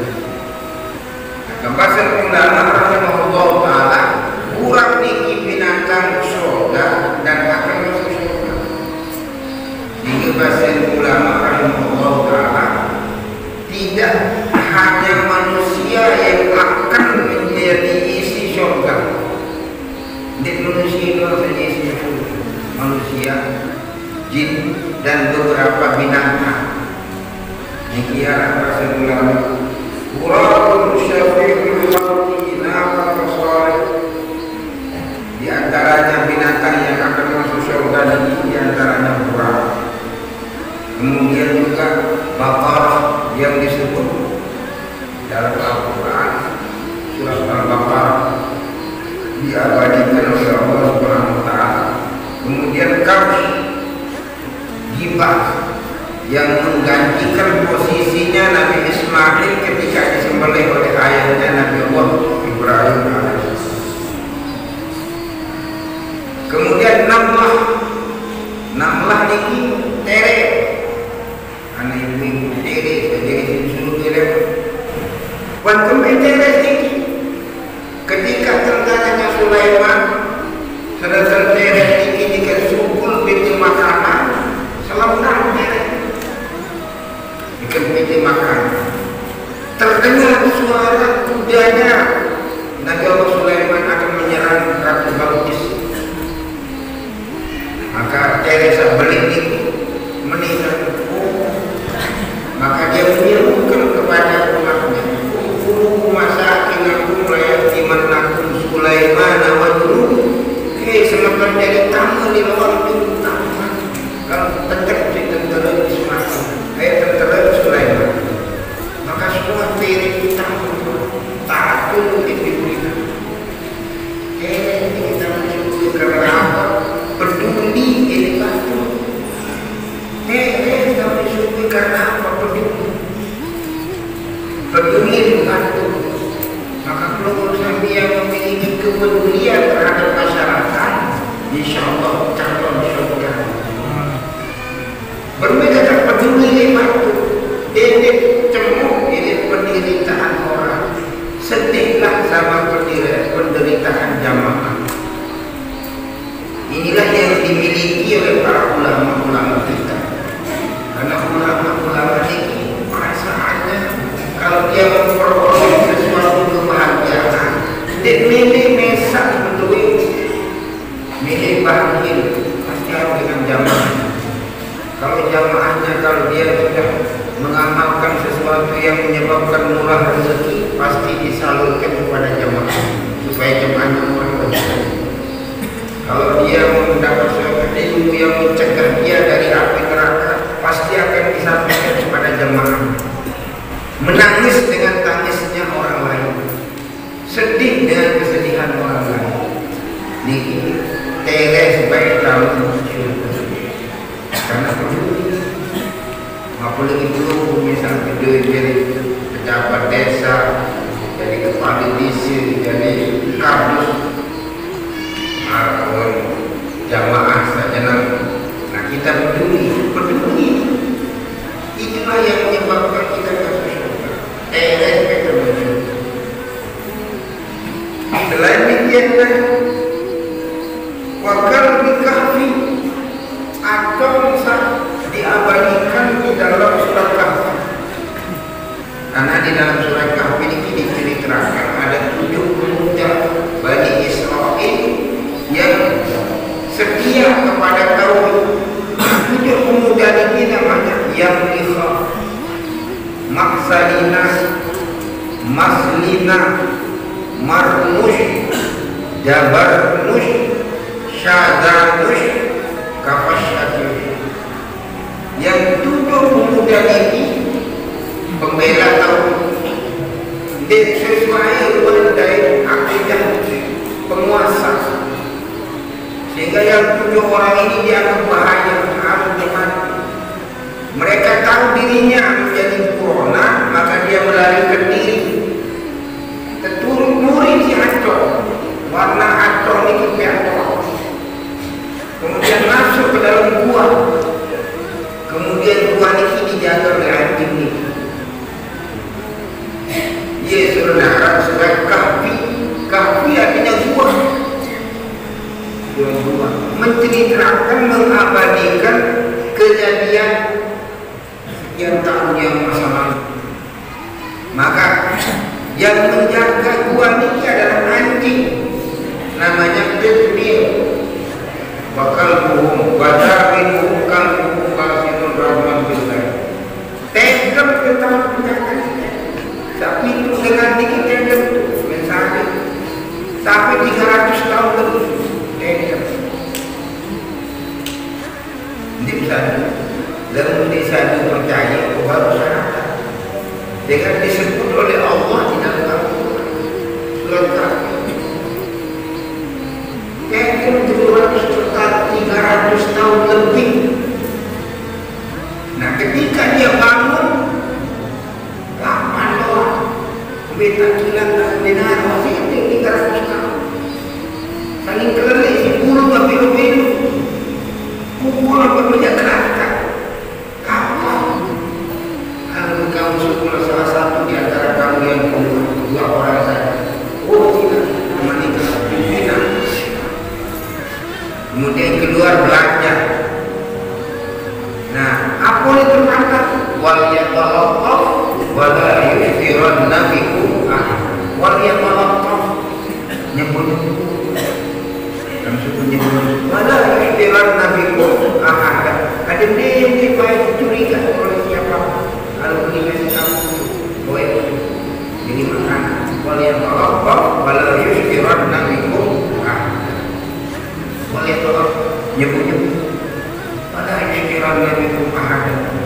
Bahasa ulama rahimahullah taala, burak niki binatang surga dan akan masuk surga. Jadi bahasa ulama rahimahullah taala, tidak hanya manusia yang akan menjadi isi surga. Di manusia itu saja isi surga. Manusia, jin dan beberapa binatang. Demikian bahasa ulama. Burakun syafi'ul khalqi naqal salih. Di antaranya binatang yang akan masuk surga di antaranya burak. Kemudian juga Baqarah yang disebut dalam Al-Quran surat Al-Baqarah diabadikan oleh Allah Subhanahu wa taala. Kemudian Kabs, Gibah yang menggantikan posisinya Nabi Ismail ketika disembelih oleh ayahnya Nabi Allah Ibrahim AS. Kemudian Namlah ini tere, anak ibu tere, jadi suruh tere. Waktu tere ini, ketika tentaranya Sulaiman sedang tere ini jika sukul pintu makanan, selalu tere. Kemudian makan, terdengar suara kudanya. Nabi Allah Sulaiman akan menyerang Ratu Balqis. Maka Teresa belinik meninggal. Maka dia menyerukan kepada umatnya, "Kulu masakinakum la yatimannakum Sulaiman wa junuduh." Semua terjadi tamu di luar itu tamu. Kalau tetap di tentara di Sumatera, tentara Sulaiman, maka semua piring kita takut diberikan. Kita menyebut karena apa? Peduli ini batu. Kita menyebut karena apa? Peduli. Peduli batu. Maka kalau sampai yang memiliki kepedulian terhadap masyarakat, insya Allah calon yang menyebabkan murah rezeki pasti disalurkan kepada jamaah supaya jamaahnya murah rezeki. Kalau dia mendapat suatu ilmu yang mencegah dia dari api neraka, pasti akan disampaikan kepada jamaah. Menangis dengan tangisnya orang lain, sedih dengan kesedihan orang lain. Niki teres baik dalam syurga. Karena peduli, apalagi belum misalnya jadi pejabat desa, jadi kepala desa, jadi kardus, jamaah saja. Nah kita peduli, itulah yang menyebabkan kita masuk surga. Teres baik dalam syurga. Selain demikian, wakal bikahfi atau bisa diabadikan di dalam surat Kahfi. Karena di dalam surat Kahfi ini diterangkan ada 7 pemuda Bani Israel yang setia kepada tauhid. 7 pemuda ini namanya Yamliha, Maksalina, Maslina, Marnush, Jabarnush, Syadanush, Kafasyatir. Yang 7 pemuda ini pembela tauhid dan sesuai dengan akidah penguasa, sehingga yang 7 orang ini dianggap bahaya, harus dimati. Mereka tahu dirinya menjadi corona, maka dia melarikan diri. Keturun murid si Aco, warna Aco ini Aco. Kemudian masuk ke dalam gua. Kemudian gua ini dijaga oleh anjing ini. Yesus menarang sebagai Kahfi. Kahfi artinya gua. Gua menceritakan, mengabadikan kejadian yang tahun yang masa lalu. Maka yang menjaga gua ini adalah anjing, namanya Debil. Bakal buhum, badari buhum, kalbuhum, kalsinun, rahman, billah. Tegak tetap menjaga. Tapi itu dengan dikit tegak itu misalnya sampai 300 tahun terus tegak. Ini misalnya dalam desa itu percaya harus ada dengan disebut oleh Allah di dalam Al-Quran surat Kahfi. Tegak 300 tahun lebih. Nah ketika dia bangun, kapan doang beta kilang dengan masih 300 tahun saling kelelih si bulu babi-babi pukul berbanyak kerangka. Kapan kalau kamu sekolah salah satu di antara kamu yang dua orang saja, oh tidak menikah pimpinan, kemudian keluar belanja. Nah apa itu kata wal yatalaqqaf wala yufiranna bikum wal yatalaqqaf, nyebut dalam suku nyebut wala yufiranna bikum ada dia baik curiga oleh siapa kalau meninggal kamu boleh jadi makanan wal yatalaqqaf wala yufiranna bikum wal yatalaqqaf nyebut wala yufiranna bikum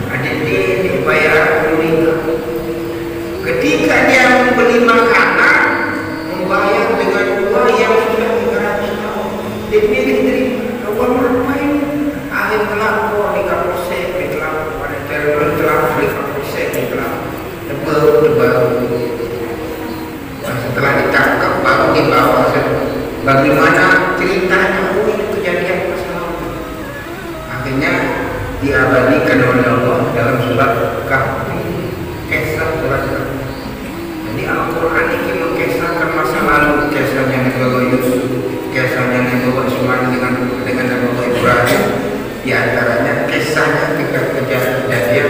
ada dia dibayar curiga. Ketika dia membeli makanan, membayar dengan uang yang sudah 300 tahun, dia pilih terima. Uang berapa ini? Akhir kelapa di kapolsek, di kelapa pada teror kelapa di kapolsek, di kelapa baru. Setelah ditangkap baru dibawa. Bagaimana ceritanya? Oh ini kejadian masa lalu. Akhirnya diabadikan oleh Allah dalam surat Kahfi, kisah surat Kahfi. Jadi Al-Quran ini mengkisahkan masa lalu, kisahnya Nabi Yusuf, kisahnya Nabi Ismail dengan Nabi Ibrahim. Di antaranya kisahnya ketika kejadian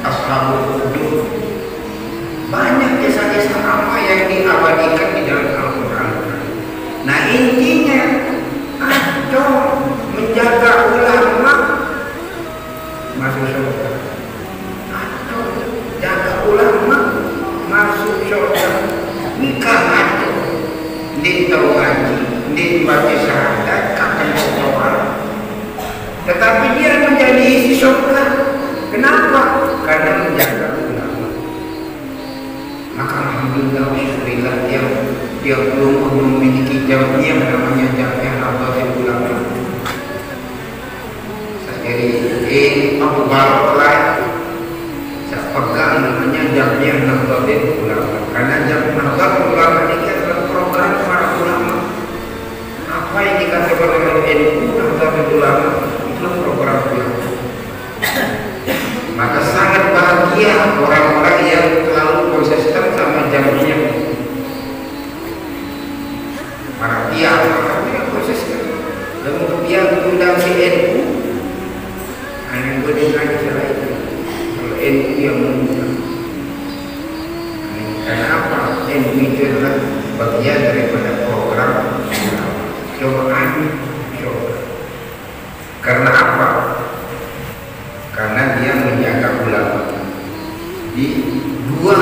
Ashabul Ukhdud. Banyak kisah-kisah apa yang diabadikan di dalam Al-Quran. Nah intinya ada menjaga ulama masuk surga. tahu ngaji, dia baca syahadat, akan berdoa. Tetapi dia menjadi isi surga. Kenapa? Karena menjaga ulama. Maka alhamdulillah, syukurillah dia belum memiliki jamnya yang namanya jamnya Nahdlatul Ulama. Jadi Abu Bakar saya pegang namanya jamnya Nahdlatul Ulama. Karena jam Nahdlatul Ulama ini adalah program para ulama. Apa yang dikatakan oleh NU Nahdlatul Ulama itu program ulama. Maka sangat bahagia orang-orang yang terlalu konsisten sama jamnya. Para dia konsisten. Dan untuk dia mengundang si NU, hanya gue dengar salah itu. Kalau NU yang mengundang. Karena apa? NU itu adalah bagian daripada program coba. Karena apa? Karena dia menjaga ulama. Di dua,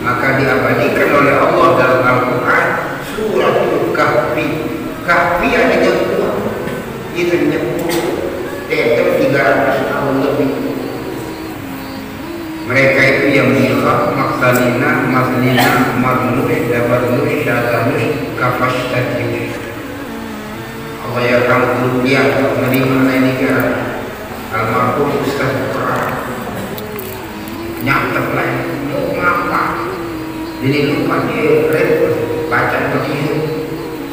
maka diabadikan oleh Allah dalam Al-Quran surat Kahfi. Kahfi adanya dua, itu nyebut tetap 300 tahun lebih. Mereka itu yang Mikhaf, Maksalina, Maslina, Marnush, Dabarnush, Syadanush, Kafashtatiush. Allah ya kamu dia menerima ini kan almarhum Ustaz Quran nyatet lah mau ngapa jadi lupa dia repot bacaan kecil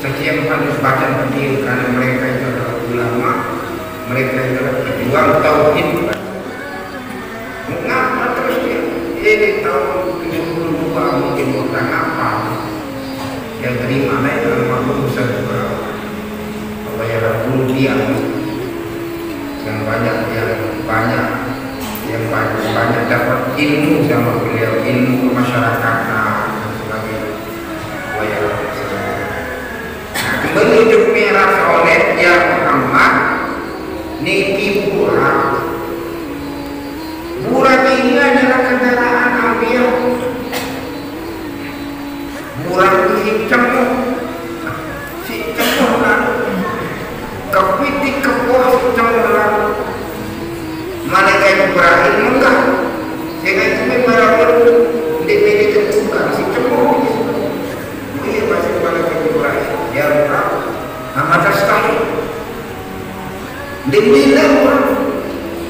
sekian banyak bacaan kecil karena mereka itu adalah ulama, mereka itu adalah pejuang tauhid. Mengapa terus dia ini tahun 72 mungkin bukan apa yang terima naik almarhum Ustaz Quran. Allah ya guru dia yang banyak dapat ilmu sama beliau, ilmu kemasyarakatan dan sebagainya. Allah ya kembali hidup merah oleh ya Muhammad niki burak. Burak ini adalah kendaraan ambil. Burak ini cemuk kepitik kepuas cemurang malaikat Ibrahim enggak sehingga itu memang di terbuka si cemur dia masih malaikat Ibrahim ya berapa amat sekali demikian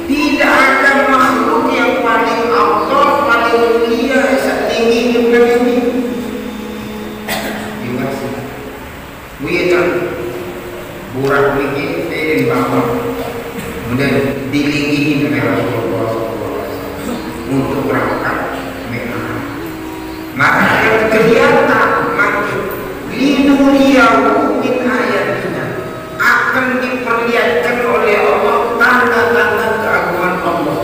tidak ada makhluk yang paling Allah paling mulia setinggi dunia ini dimasih bukan burak bikin di bawah kemudian dilinggihi oleh Rasulullah SAW untuk berangkat Mekah. Maka yang kelihatan maksud linuriyahu min ayatina akan diperlihatkan oleh Allah tanda-tanda keagungan Allah.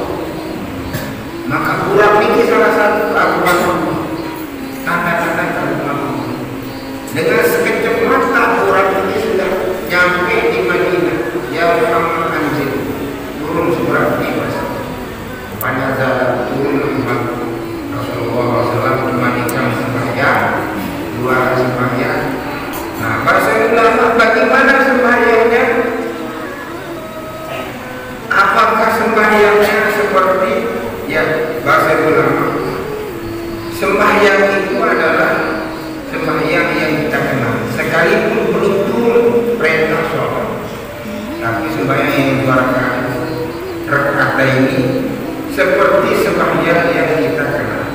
Maka burak ini salah satu keagungan Allah, tanda-tanda keagungan Allah. Dengan sekejap mata burak ini sudah nyampe di Madinah. Ya Muhammad anjir turun surat bebas pada zaman turun Muhammad Rasulullah SAW dimandikan sembahyang 2 sembahyang. Nah bahasa ulama bagaimana sembahyangnya? Apakah sembahyangnya seperti ya bahasa ulama sembahyang itu adalah sembahyang yang kita kenal sekalipun belum turun perintah sholat, tapi sembahyang yang dua rakaat ini seperti sembahyang yang kita kenal.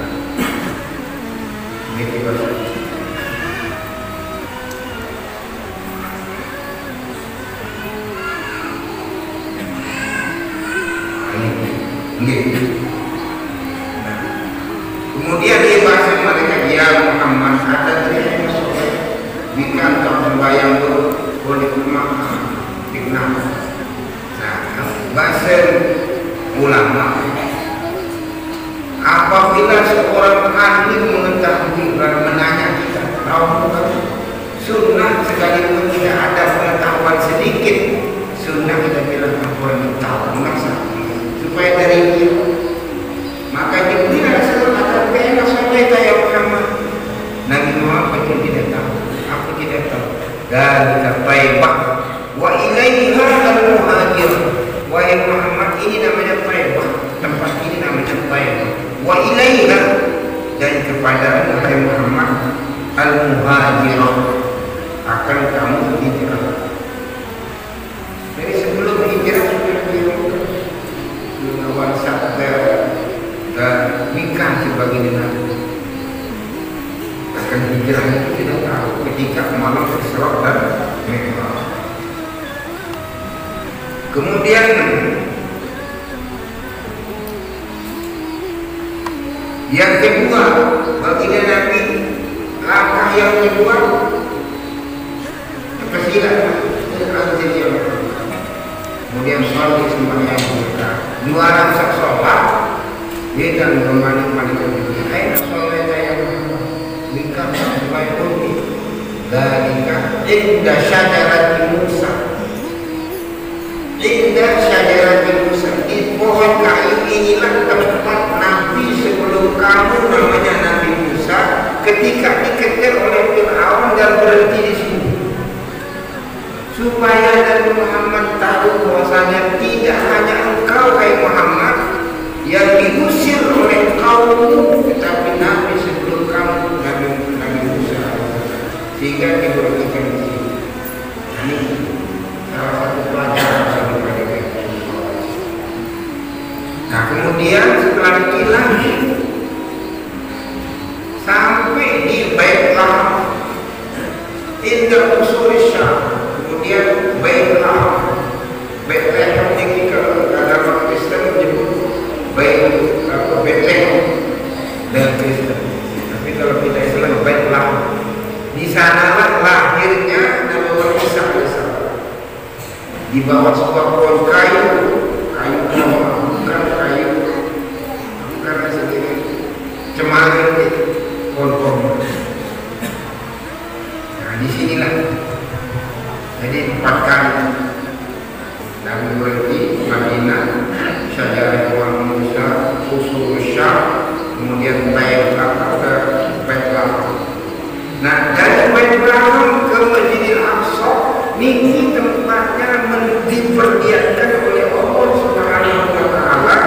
Kemudian dia bahasa mereka ya Muhammad ada terima sholat di kantor sembahyang boleh makan fitnah. Nah bahasa ulama apabila seorang alim mengetahui dan menanya kita tahu bukan sunnah sekalipun tidak ada pengetahuan sedikit sunnah kita bilang apa yang tahu merasa supaya dari dia maka Jibril ada kata bena sampai ya Muhammad Nabi Muhammad itu tidak tahu aku tidak dzalika Taibah wa ilaiha al-muhajir. Wahai Muhammad, ini namanya Taibah, tempat ini namanya Taibah. Wa ilaiha, dan kepada wahai Muhammad al-muhajirah, akan kamu hijrah. Jadi sebelum hijrah mengawal sabda dan nikah sebagai nabi, akan hijrah itu tidak tahu ketika malam Isra dan Mi'raj. Kemudian yang kedua, baginda Nabi langkah yang kedua kesilapan. Kemudian sholat sembahyang kita 2 rakaat sholat, dia dan kembali-kembali ke air sholat yang nikah sampai pun dalika indah syajarati Musa. Indah syajarati Musa, di pohon kayu inilah tempat Nabi sebelum kamu, namanya Nabi Musa, ketika dikejar oleh Fir'aun dan berhenti di sini, supaya Nabi Muhammad tahu bahwasanya tidak hanya engkau hai Muhammad yang diusir oleh kaummu, tetapi Nabi sebelum kamu, Nabi Musa, sehingga diberhentikan di sini. Ini salah satu pelajaran. Nah, kemudian setelah dikilang sampai di Baitlah indah usul Syam, kemudian Baitlah yang kalau agama Kristen menyebut Bethlehem dan Kristen, tapi kalau kita Islam Baitlah. Di sanalah lahirnya Nabi Isa alaihissalam, di bawah sebuah pohon kayu karena sendiri cemara pohon. Nah, disinilah jadi 4 kali Nabi berhenti Madinah, Syajarah Musa, Usul Syam, kemudian Baitlah. Nah, dari Baitlah ke Masjidil Aqsa, ini tempatnya diperlihatkan oleh Allah Subhanahu wa Ta'ala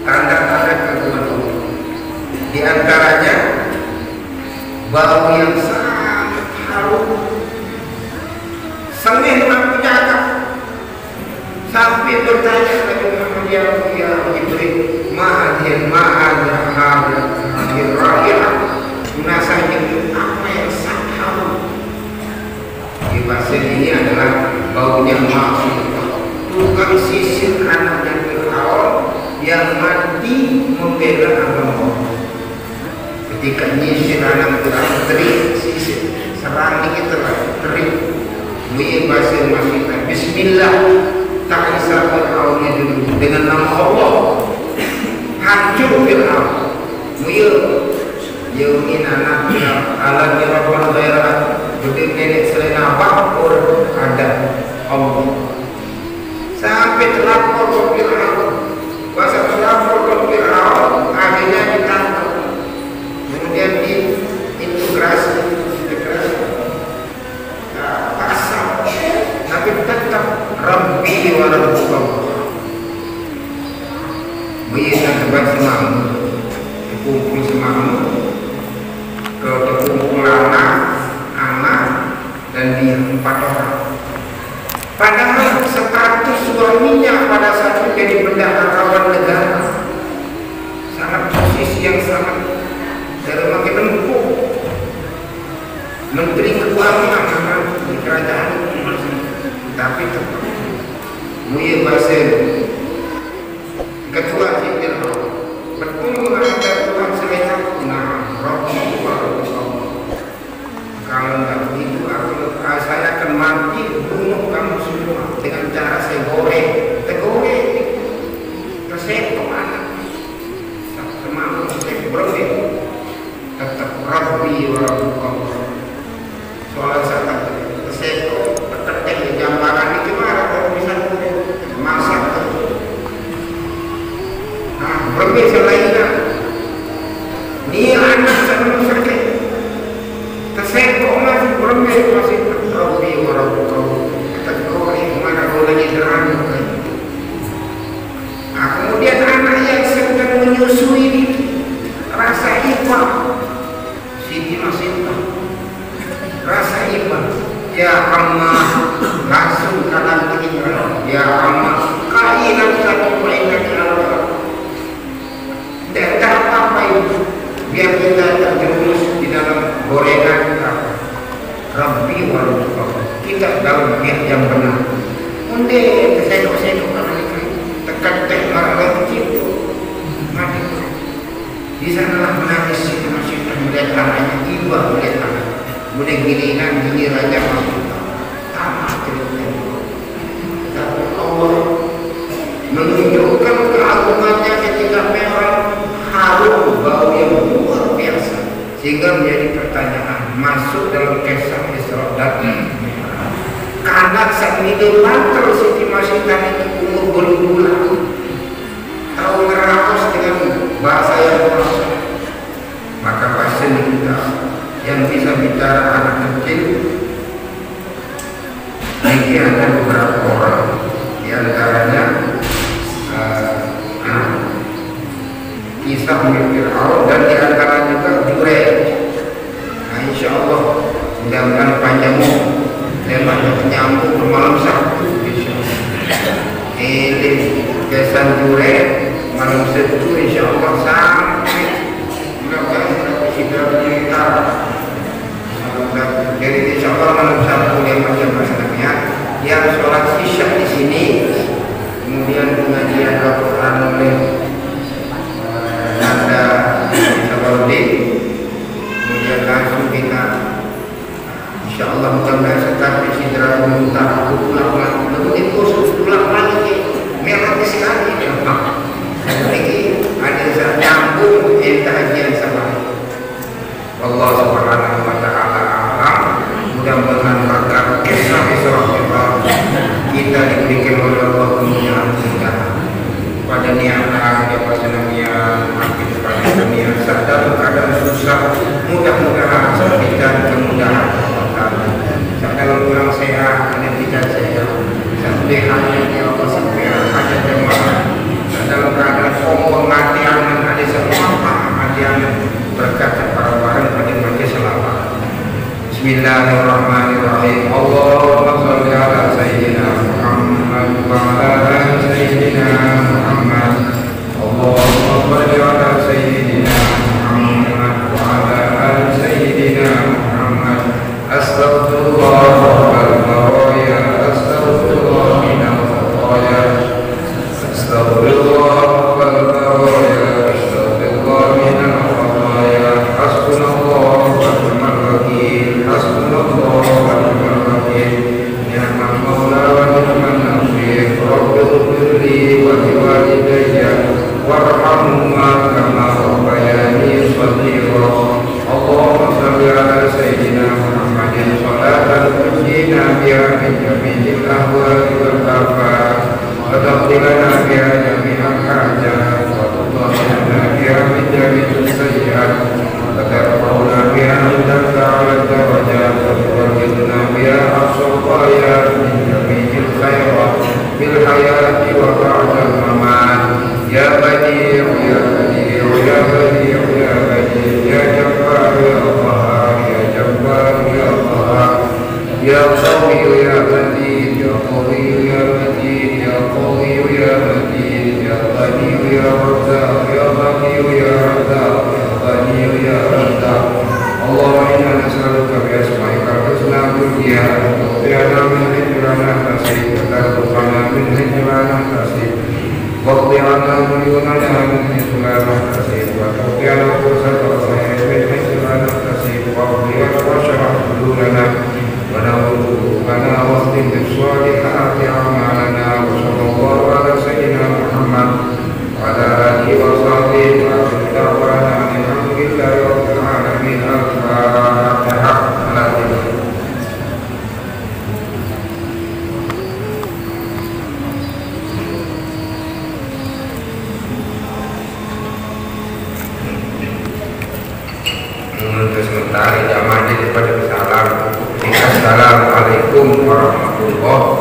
tanda-tanda keagungan Allah. Di antaranya bau yang sangat harum, sengih lampu jagat, sampai bertanya kepada Muhammad, ya Jibril, ma'adhin rahiyah, menasah Jibril, apa yang sangat harum? Di pasir ini adalah baunya maksud tukang sisir anaknya Fir'aun yang mati membela agama. Ketika nyisir anak Fir'aun, terik sisir, serang dikit terik, bunyi bahasa masih Bismillah ta'isa Fir'aun, dengan nama Allah hancur Fir'aun. Yaumin anak ala dirabban ghairat, jadi nenek selain apa ada Allah. Sampai terlapor ke Fir'aun, bahasa terlapor ke Fir'aun, akhirnya ditangkap, kemudian diintegrasi pasal, tapi tetap Rabbi wa Rabbukum. Bisa coba semanggu, dikumpul semanggu, terkumpul anak dan dia 4 orang. Padahal status suaminya pada saat itu jadi bendaharawan negara, sangat posisi yang sangat dari makin empuk, menteri keuangan di kerajaan, tapi tetap muya bahasa ketua Jenderal betul ada Tuhan selain aku. Nah, kalau nggak begitu saya akan mati, bunuh kamu semua dengan cara saya goreng, tersetok anak, semua berbeda. Tetap Rabbi wa Rabbukum. Soal saat tersetok, tetap jadi gambaran itu gimana kalau bisa masak. Nah, berbeda lainnya Ammah, langsung kanan kiri ya Ammah, kainan satu mainan Allah. Tidak apa-apa itu, biar kita terjerumus di dalam gorengan apa. Rabbi warzuqna, kita tahu niat yang benar. Unde kesedok-sedok tekan teh marah itu mati. Di sanalah menangis si masih melihat anaknya, ibu melihat anak. Kemudian gini raja masuk tamat cerita. Tapi Allah menunjukkan keagungannya ketika memang harum bau yang luar biasa, sehingga menjadi pertanyaan masuk dalam kisah Isra dan Mi'raj. Karena saat itu mantel Siti Masyidah itu umur berbulan, tahu ngeraos dengan bahasa yang prosa, maka pasti kita yang bisa bicara anak kecil ini ada beberapa orang, di antaranya kisah Fir'aun dan di antara juga Jurayj. Nah, insya Allah mudah-mudahan panjang lemahnya penyambung ke malam Sabtu. Ini kisah Jurayj malam Sabtu insya Allah sampai mudah-mudahan kita cerita. Jadi insya Allah malam Sabtu yang macam-macamnya yang sholat isya di sini, kemudian pengajian Al-Quran oleh Nanda Sabarudin, kemudian langsung kita insya Allah mudah-mudahan setelah Sidratul Muntaha pulang itu pulang lagi merah sekali ini ada nyambung kajian sama Allah Subhanahu wa Ta'ala alam. Mudah-mudahan pada kisah Isra kita diberikan oleh Allah kemuliaan pada niatan yang pasangannya makin pada dunia sadar keadaan susah, mudah-mudahan kita kemudahan dalam kurang sehat ada tidak sehat sampai hanya Allah sampai ada jemaah dalam keadaan sombong matian ada semua matian berkata para barang pada majelis selawat. Bismillahirrahmanirrahim. Allahumma shalli ala sayyidina Muhammad wa ala ali sayyidina Muhammad. Allahumma shalli ala sayyidina Muhammad wa ala ali sayyidina Muhammad. Astaghfirullah wal baraya, astaghfirullah minal khataya, astaghfirullah wal baraya, astaghfirullah minal khataya. Hasbunallah wa ni'mal wakil, hasbunallah wa ni'mal wakil, ni'mal maula wa ni'mal nasir. Rabbi ighfirli wa liwalidayya warhamhuma kama rabbayani shaghira. Allahumma shalli ala sayyidina Muhammadin sholatan tunjina biha min jami'il ahwali wal afat wa taqdi lana biha jami'al hajat wa tutahhirna biha min jami'is sayyi'at wa tarfa'una biha indaka 'ala darajat wa tuqarribna biha as-saghaya min jami'il khairat fil hayati wa ba'dal mamat. Ya Badi'u ya Badi'u ya Badi'u ya Badi'u ya Jabbar ya Qahhar ya Jabbar ya Qahhar ya Qawi ya Matin ya Qawi ya Matin ya Qawi ya Matin ya Ghani ya Razzaq ya Ghani ya Razzaq ya Ghani ya Razzaq. Allahumma inna nas'aluka bi asma'ikal husna dunya wa tu'tina min hijrana tasib wa tarzuqna min hijrana tasib waqdi 'anna duyunana min hijrana tasib wa tu'tina fursata khairin min hijrana tasib waqdi 'anna washrah sudurana wa nawwir qulubana waqti bis-solihati a'malana wa sallallahu ala sayyidina Muhammad wa ala alihi wa sahbihi wa da'wana alhamdulillahi rabbil alamin. Al-Fatihah. Sementara jamaah daripada salam. Assalamualaikum warahmatullahi